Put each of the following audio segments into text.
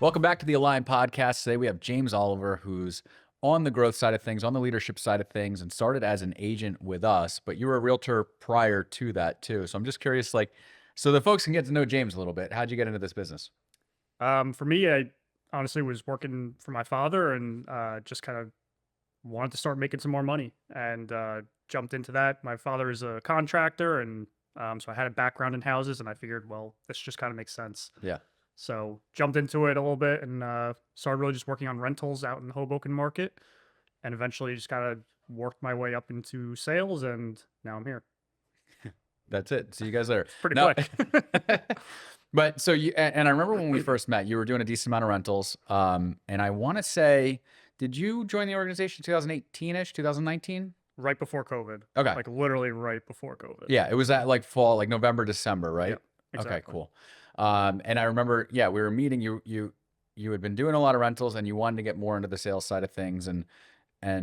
Welcome back to the Align podcast. Today we have James Oliver, who's on the growth side of things, on the leadership side of things, and started as an agent with us. But you were a realtor prior to that too. So I'm just curious, so the folks can get to know James a little bit. How'd you get into this business? For me, I honestly was working for my father and just kind of wanted to start making some more money and jumped into that. My father is a contractor, and so I had a background in houses, and I figured, well, this just kind of makes sense. Yeah, So jumped into it a little bit and started really just working on rentals out in the Hoboken market, and eventually just kind of worked my way up into sales, and now I'm here. that's it. See you guys later. It's pretty No, quick. but so and I remember when we first met, you were doing a decent amount of rentals. And I want to say, did you join the organization 2018-ish, 2019? Right before COVID, Okay. like literally right before COVID. Yeah, it was at like fall, like November, December, right? Yep, Okay, exactly. cool. And I remember, yeah, we were meeting. You had been doing a lot of rentals, and you wanted to get more into the sales side of things, and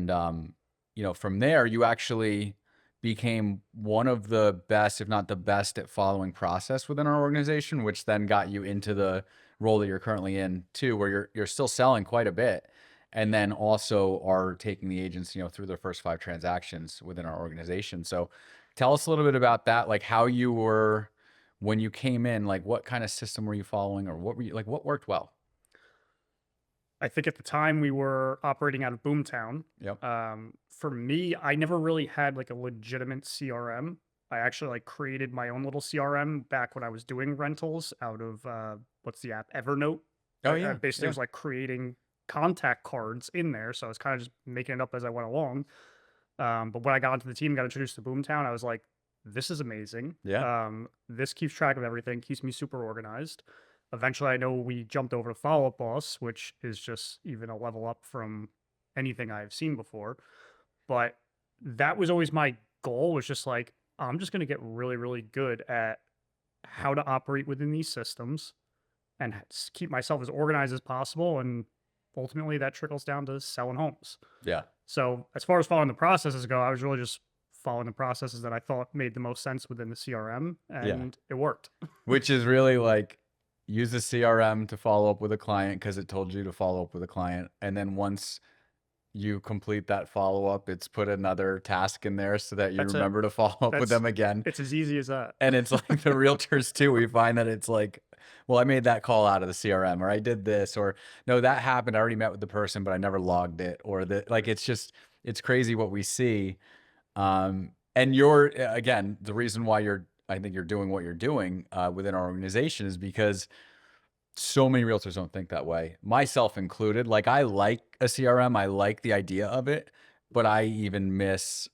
from there, you actually became one of the best, if not the best, at following process within our organization, which then got you into the role that you're currently in too, where you're still selling quite a bit, and then also are taking the agents, through their first 5 transactions within our organization. So tell us a little bit about that, like how you were when you came in, like what kind of system were you following, or what were you like, what worked well? I think at the time we were operating out of Boomtown. Yep. For me, I never really had like a legitimate CRM. I actually like created my own little CRM back when I was doing rentals out of what's the app Evernote. Oh I yeah, basically yeah, was like creating contact cards in there, so I was kind of just making it up as I went along. But when I got into the team, got introduced to Boomtown, I was like, this is amazing. yeah, This keeps track of everything, keeps me super organized. Eventually, I know we jumped over to Follow Up Boss, which is just even a level up from anything I've seen before. But that was always my goal, was just like, I'm just going to get really, really good at how to operate within these systems and keep myself as organized as possible. And ultimately, that trickles down to selling homes. yeah. So as far as following the processes go, I was really just following the processes that I thought made the most sense within the CRM, Yeah. and it worked. Which is really like use the CRM to follow up with a client because it told you to follow up with a client. And then once you complete that follow up, it's put another task in there so that you That's it. remember to follow up with That's them again. it's as easy as that. And it's like the realtors too. We find that it's like, well, I made that call out of the CRM, or I did this, or no, that happened. I already met with the person, but I never logged it, or it's crazy what we see. And you're again, the reason why I think you're doing what you're doing within our organization is because so many realtors don't think that way, myself included. Like I like a CRM, I like the idea of it, but I even miss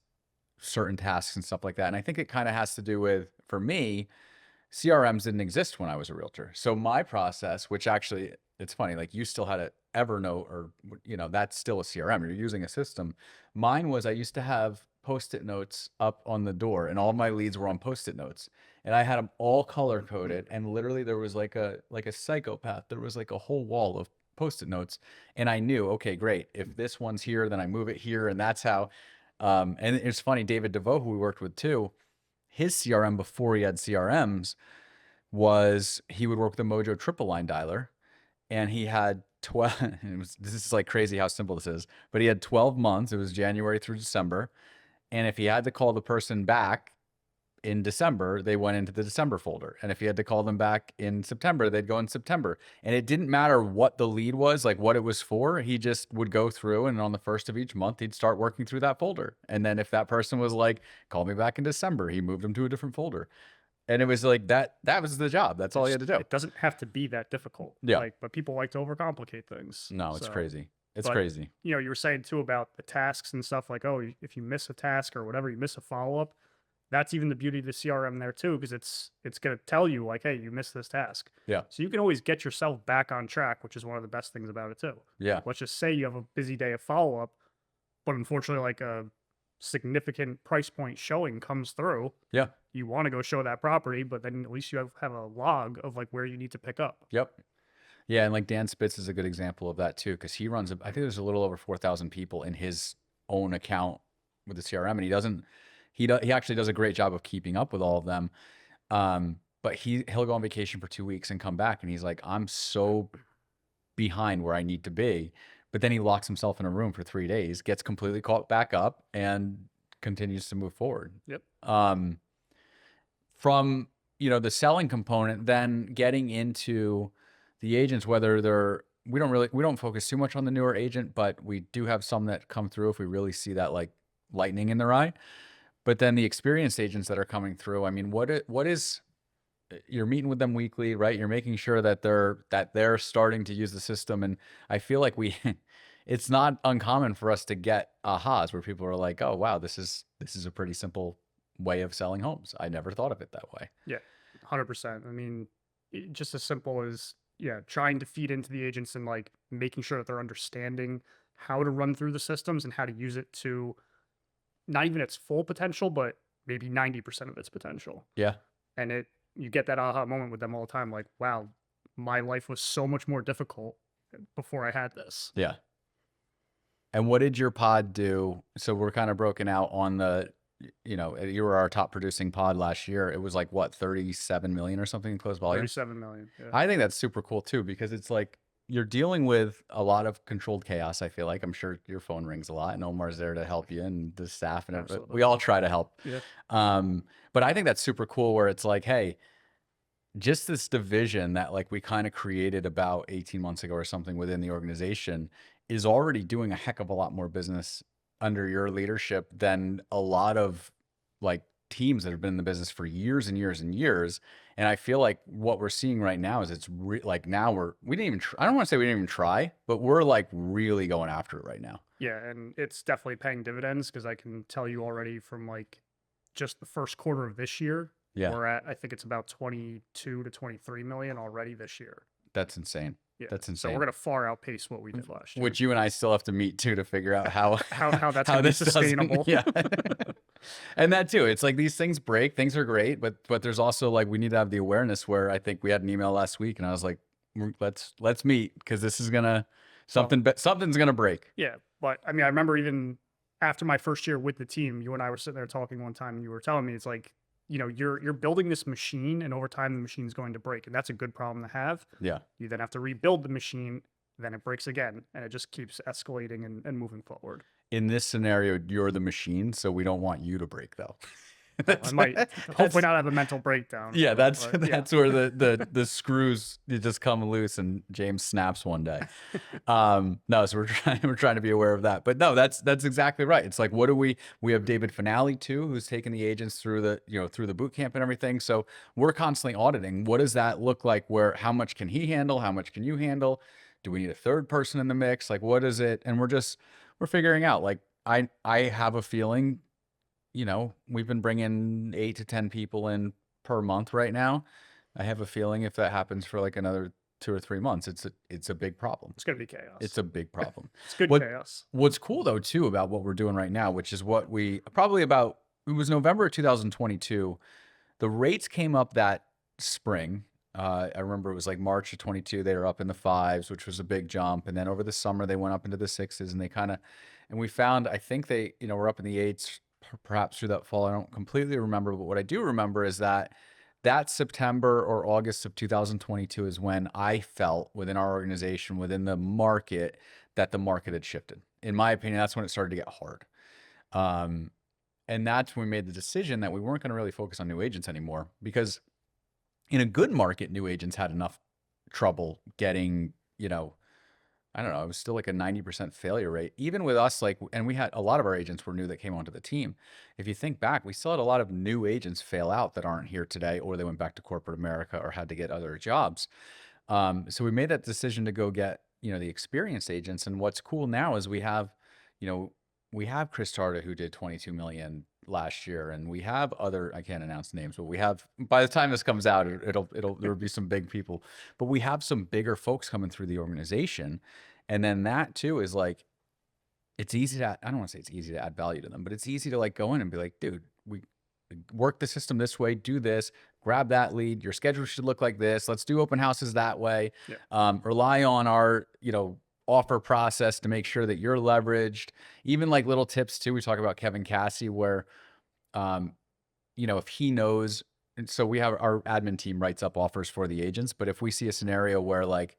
certain tasks and stuff like that. And I think it kind of has to do with, for me, CRMs didn't exist when I was a realtor. So my process, which actually, it's funny, like you still had a Evernote, or that's still a CRM. You're using a system. Mine was, I used to have Post-it notes up on the door, and all my leads were on Post-it notes, and I had them all color coded. And literally, there was like a psychopath. There was like a whole wall of Post-it notes, and I knew, okay, great. If this one's here, then I move it here, and that's how. And it's funny, David DeVoe, who we worked with too, his CRM before he had CRMs was he would work with the Mojo triple line dialer, and he had 12. This is like crazy how simple this is, but he had 12 months. It was January through December. And if he had to call the person back in December, they went into the December folder. And if he had to call them back in September, they'd go in September. And it didn't matter what the lead was, like what it was for. He just would go through, and on the first of each month, he'd start working through that folder. And then if that person was like, call me back in December, he moved them to a different folder. And it was like that was the job. That's all he It's had to do. it doesn't have to be that difficult. Yeah. Like, but people like to overcomplicate things. No, it's So, crazy. It's but crazy. you were saying too about the tasks and stuff. Like, oh, if you miss a task or whatever, you miss a follow up. That's even the beauty of the CRM there too, because it's gonna tell you like, hey, you missed this task. Yeah. So you can always get yourself back on track, which is one of the best things about it too. Yeah. Like, let's just say you have a busy day of follow up, but unfortunately, like a significant price point showing comes through. Yeah. You want to go show that property, but then at least you have a log of like where you need to pick up. Yep. Yeah, and like Dan Spitz is a good example of that too, because he runs. I think there's a little over 4,000 people in his own account with the CRM, and he doesn't. He actually does a great job of keeping up with all of them. But he'll go on vacation for 2 weeks and come back, and he's like, I'm so behind where I need to be. But then he locks himself in a room for 3 days, gets completely caught back up, and continues to move forward. Yep. Um, from the selling component, then getting into the agents, whether they're we don't focus too much on the newer agent, but we do have some that come through if we really see that like lightning in their eye. But then the experienced agents that are coming through, I mean, what is you're meeting with them weekly, right? You're making sure that they're starting to use the system, and I feel like we it's not uncommon for us to get ahas where people are like, "Oh, wow, this is a pretty simple way of selling homes. I never thought of it that way." Yeah, 100%. I mean, just as simple as, yeah, trying to feed into the agents and like making sure that they're understanding how to run through the systems and how to use it to not even its full potential, but maybe 90% of its potential. Yeah. And you get that aha moment with them all the time, like, wow, my life was so much more difficult before I had this. Yeah. And what did your pod do? So we're kind of broken out on you were our top producing pod last year. It was like what, 37 million or something in closed volume? 37 million. Yeah. I think that's super cool too, because it's like you're dealing with a lot of controlled chaos. I feel like I'm sure your phone rings a lot, and Omar's there to help you, and the staff and everything. Absolutely. We all try to help. Yeah. But I think that's super cool where it's like, hey, just this division that like we kind of created about 18 months ago or something within the organization is already doing a heck of a lot more business under your leadership than a lot of like teams that have been in the business for years and years and years. And I feel like what we're seeing right now is like now we didn't even I don't want to say we didn't even try, but we're like really going after it right now. Yeah. And it's definitely paying dividends because I can tell you already from like just the first quarter of this year, Yeah, we're at, I think it's about 22 to 23 million already this year. that's insane. Yeah. That's So we're insane. going to far outpace what we did last year. Which you and I still have to meet too to figure out how How that's how going to be this doesn't, sustainable. yeah. And that too, it's like these things break, things are great, but there's also like we need to have the awareness where I think we had an email last week and I was like, let's meet because this is gonna Well, something's gonna break. yeah. But I mean, I remember even after my first year with the team, you and I were sitting there talking one time and you were telling me it's like, you're building this machine and over time the machine's going to break. And that's a good problem to have. Yeah. You then have to rebuild the machine, then it breaks again, and it just keeps escalating and moving forward. In this scenario, you're the machine, so we don't want you to break though. Well, I might hopefully not have a mental breakdown. Yeah, that's but yeah. that's where the screws you just come loose and James snaps one day. No, so we're trying to be aware of that. But no, that's exactly right. It's like what do we have David Finale too, who's taking the agents through through the boot camp and everything. So we're constantly auditing. What does that look like? How much can he handle? How much can you handle? Do we need a third person in the mix? Like what is it? And we're figuring out. Like I have a feeling we've been bringing 8 to 10 people in per month right now. I have a feeling if that happens for like another 2 or 3 months, it's a big problem. It's going to be chaos. It's a big problem. It's good What chaos. What's cool though too about what we're doing right now, which is what we probably about it was November of 2022. The rates came up that spring. I remember it was like March of 22. They were up in the fives, which was a big jump. And then over the summer, they went up into the sixes, and and we found, I think they, were up in the eights, perhaps through that fall. I don't completely remember, but what I do remember is that September or August of 2022 is when I felt within our organization, within the market, that the market had shifted. In my opinion, that's when it started to get hard. And that's when we made the decision that we weren't going to really focus on new agents anymore because in a good market, new agents had enough trouble getting, I don't know, it was still like a 90% failure rate. Even with us, and we had a lot of our agents were new that came onto the team. If you think back, we still had a lot of new agents fail out that aren't here today, or they went back to corporate America or had to get other jobs. So we made that decision to go get, the experienced agents. And what's cool now is we have Chris Tarda who did 22 million last year, and we have other, I can't announce names, but we have, by the time this comes out, there'll be some big people, but we have some bigger folks coming through the organization. And then that too is like, it's easy to, I don't want to say it's easy to add value to them, but it's easy to like go in and be like, dude, we work the system this way, do this, grab that lead. Your schedule should look like this. Let's do open houses that way. Yeah. Rely on our, offer process to make sure that you're leveraged. Even like little tips too. We talk about Kevin Cassie where, if he knows, and so we have our admin team writes up offers for the agents, but if we see a scenario where like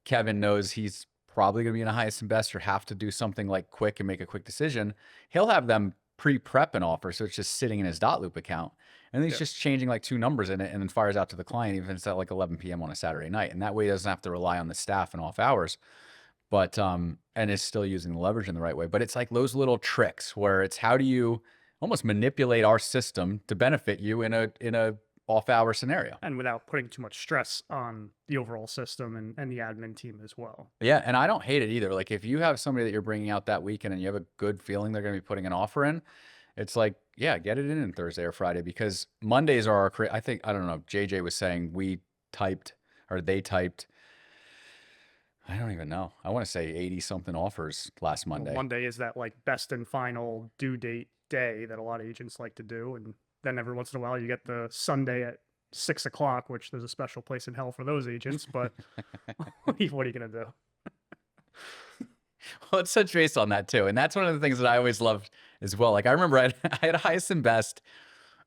Kevin knows he's probably going to be in a highest and best or have to do something like quick and make a quick decision, he'll have them pre-prep an offer. So it's just sitting in his dot loop account. And then he's Yeah. just changing like 2 numbers in it and then fires out to the client, even if it's at like 11 p.m. on a Saturday night. And that way he doesn't have to rely on the staff and off hours. But and is still using the leverage in the right way. But it's like those little tricks where it's how do you almost manipulate our system to benefit you in a off hour scenario. And without putting too much stress on the overall system and the admin team as well. Yeah, and I don't hate it either. Like if you have somebody that you're bringing out that weekend and you have a good feeling they're going to be putting an offer in, it's like, yeah, get it in Thursday or Friday because Mondays are our, I think, I don't know, JJ was saying we typed or they typed, I don't even know. I want to say 80 something offers last Well, Monday. Monday is that like best and final due date day that a lot of agents like to do. And then every once in a while you get the Sunday at 6 o'clock, which there's a special place in hell for those agents. But what are you going to do? Well, it's such based on that too. And that's one of the things that I always loved as well. Like I remember I had a highest and best.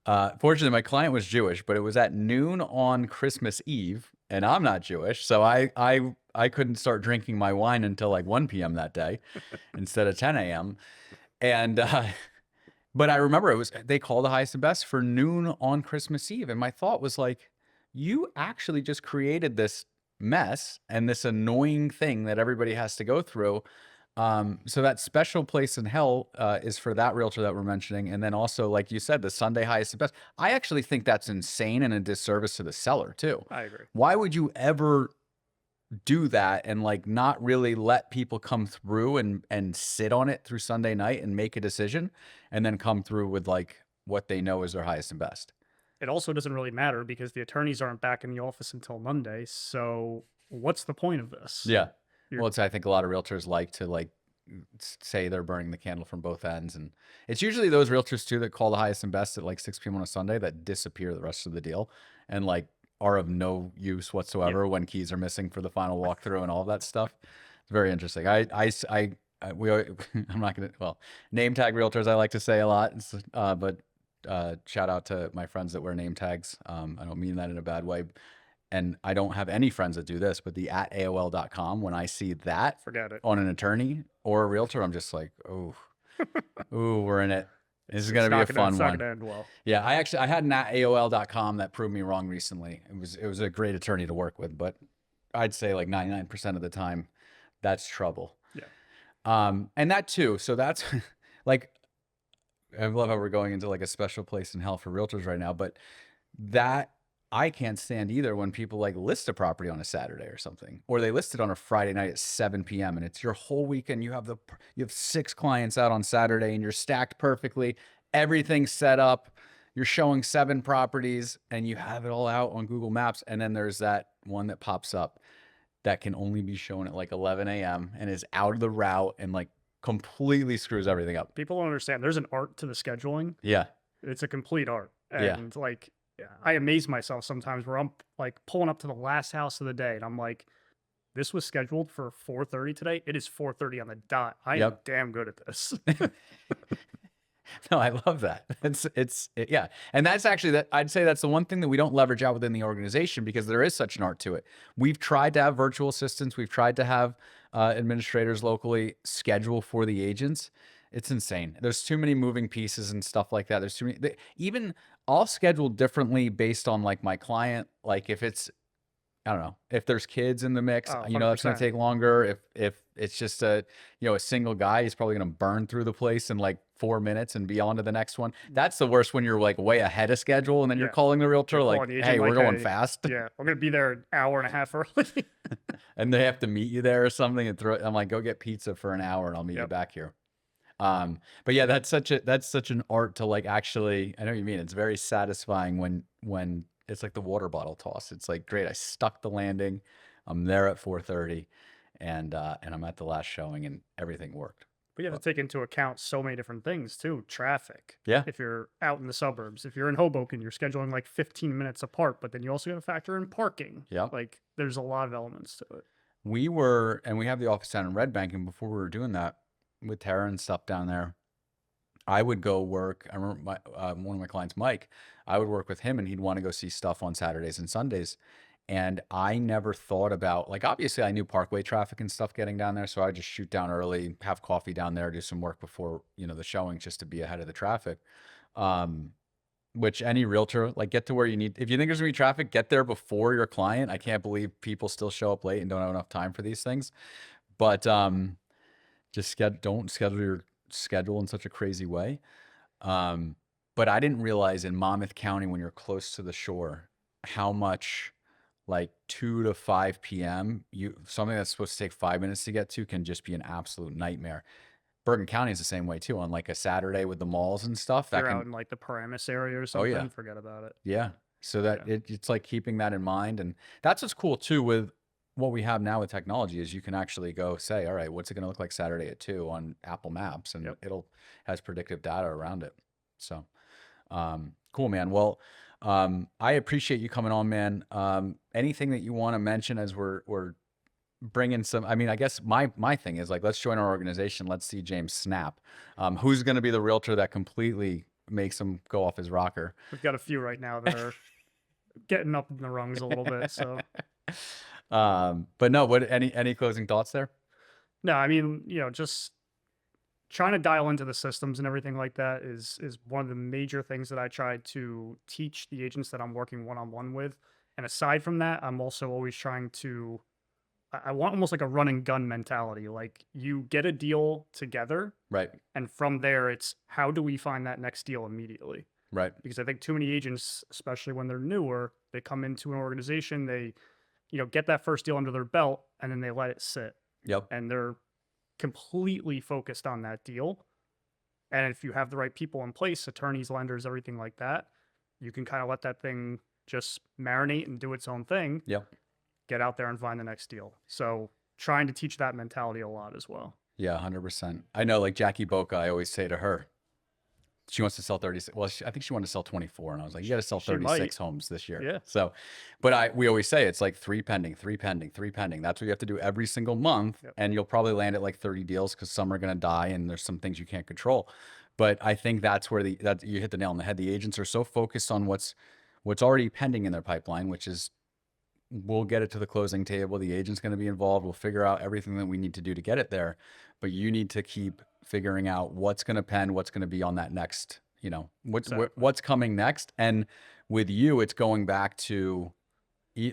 Fortunately, my client was Jewish, but it was at noon on Christmas Eve, and I'm not Jewish, so I couldn't start drinking my wine until like 1 p.m. that day instead of 10 a.m. And but I remember it was they called the highest and best for noon on Christmas Eve, and my thought was like, you actually just created this mess and this annoying thing that everybody has to go through. So that special place in hell is for that realtor that we're mentioning. And then also, like you said, the Sunday highest and best. I actually think that's insane and a disservice to the seller too. I agree. Why would you ever do that and like not really let people come through and sit on it through Sunday night and make a decision and then come through with like what they know is their highest and best? It also doesn't really matter because the attorneys aren't back in the office until Monday. So what's the point of this? Yeah. You're- Well, it's I think a lot of realtors like to like say they're burning the candle from both ends, and it's usually those realtors too that call the highest and best at like 6 p.m. on a Sunday that disappear the rest of the deal and like are of no use whatsoever when keys are missing for the final walkthrough and all of that stuff. It's very interesting. We I'm not gonna name tag realtors I like to say a lot, but shout out to my friends that wear name tags. I don't mean that in a bad way. And I don't have any friends that do this, but the at AOL.com, when I see that Forget it. on an attorney or a realtor, I'm just like, oh, ooh, we're in it. This is going to be a fun It's not one. going to end well. Yeah, I had an at AOL.com that proved me wrong recently. It was a great attorney to work with, but I'd say like 99% of the time, that's trouble. Yeah. And that too. So that's like, I love how we're going into like a special place in hell for realtors right now, but that I can't stand either when people like list a property on a Saturday or something, or they list it on a Friday night at 7 p.m. and it's your whole weekend. You have 6 clients out on Saturday and you're stacked perfectly. Everything's set up. You're showing 7 properties and you have it all out on Google Maps. And then there's that one that pops up that can only be shown at like 11 a.m. and is out of the route and like completely screws everything up. People don't understand. There's an art to the scheduling. Yeah. It's a complete art. Yeah. And like, I amaze myself sometimes where I'm like pulling up to the last house of the day and I'm like, this was scheduled for 4:30 today. It is 4:30 on the dot. I am damn good at this. No, I love that. Yeah. And that's actually I'd say that's the one thing that we don't leverage out within the organization because there is such an art to it. We've tried to have virtual assistants. We've tried to have administrators locally schedule for the agents. It's insane. There's too many moving pieces and stuff like that. There's too many, even I'll schedule differently based on like my client. Like if it's, I don't know, if there's kids in the mix, Oh, that's going to 100%. take longer. If it's just a single guy, he's probably going to burn through the place in like 4 minutes and be on to the next one. That's the worst when you're like way ahead of schedule and then you're calling the realtor You're like, calling the agent hey, we're like, going "Hey, fast. Yeah, I'm going to be there an hour and a half early." And they have to meet you there or something and I'm like, go get pizza for an hour and I'll meet you back here. But yeah, that's such an art to like, actually, I know what you mean. It's very satisfying when it's like the water bottle toss. It's like, great. I stuck the landing. I'm there at 4:30 and I'm at the last showing and everything worked. But you have to take into account so many different things too. Traffic. Yeah. If you're out in the suburbs, if you're in Hoboken, you're scheduling like 15 minutes apart, but then you also got to factor in parking. Yeah. Like there's a lot of elements to it. We have the office down in Red Bank, and before we were doing that with Tara and stuff down there, I would go work. I remember one of my clients, Mike, I would work with him and he'd want to go see stuff on Saturdays and Sundays. And I never thought about, like, obviously I knew Parkway traffic and stuff getting down there. So I just shoot down early, have coffee down there, do some work before, the showing just to be ahead of the traffic. Um, which any realtor, like, get to where you need, if you think there's gonna be traffic, get there before your client. I can't believe people still show up late and don't have enough time for these things. But just don't schedule your schedule in such a crazy way. Um, but I didn't realize in Monmouth County, when you're close to the shore, how much, like, 2 to 5 p.m., something that's supposed to take 5 minutes to get to can just be an absolute nightmare. Bergen County is the same way too. On, like, a Saturday with the malls and stuff, If that you're out can. in like the Paramus area or Oh yeah, something, forget about it. yeah. So that Yeah. it's like keeping that in mind, and that's what's cool too with what we have now with technology is you can actually go say, all right, what's it going to look like Saturday at 2 on Apple Maps, and Yep. it'll has predictive data around it. So cool, man. Well, I appreciate you coming on, man. Anything that you want to mention as we're bringing some, I mean, I guess my thing is, like, let's join our organization. Let's see James snap. Who's going to be the realtor that completely makes him go off his rocker? We've got a few right now that are getting up in the rungs a little bit. So But no, what, any closing thoughts there? no, I mean, just trying to dial into the systems and everything like that is one of the major things that I try to teach the agents that I'm working one on one with. And aside from that, I'm also always trying to I want almost like a run and gun mentality. Like you get a deal together, Right. and from there, it's how do we find that next deal immediately? Right. Because I think too many agents, especially when they're newer, they come into an organization, they get that first deal under their belt, and then they let it sit, Yep. and they're completely focused on that deal. And if you have the right people in place, attorneys, lenders, everything like that, you can kind of let that thing just marinate and do its own thing, Yep. get out there and find the next deal. So trying to teach that mentality a lot as well. Yeah, 100%. I know, like, Jackie Boca, I always say to her, she wants to sell 36. Well, I think she wanted to sell 24, and I was like, you got to sell She might. 36 homes this year. Yeah. So, but we always say it's like three pending, three pending, three pending. That's what you have to do every single month, Yep. and you'll probably land at like 30 deals because some are going to die, and there's some things you can't control. But I think that's where that you hit the nail on the head. The agents are so focused on what's already pending in their pipeline, which is, we'll get it to the closing table. The agent's going to be involved. We'll figure out everything that we need to do to get it there. But you need to keep figuring out what's going to pen, what's going to be on that next, Exactly. what's coming next. And with you, it's going back to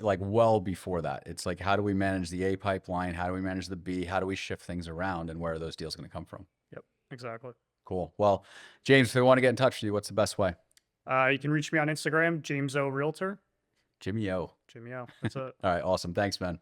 like well before that. It's like, how do we manage the A pipeline? How do we manage the B? How do we shift things around? And where are those deals going to come from? Yep. Exactly. Cool. Well, James, if they want to get in touch with you, what's the best way? You can reach me on Instagram, James O Realtor. Jimmy O. Jimmy O. That's it. All right. Awesome. Thanks, man.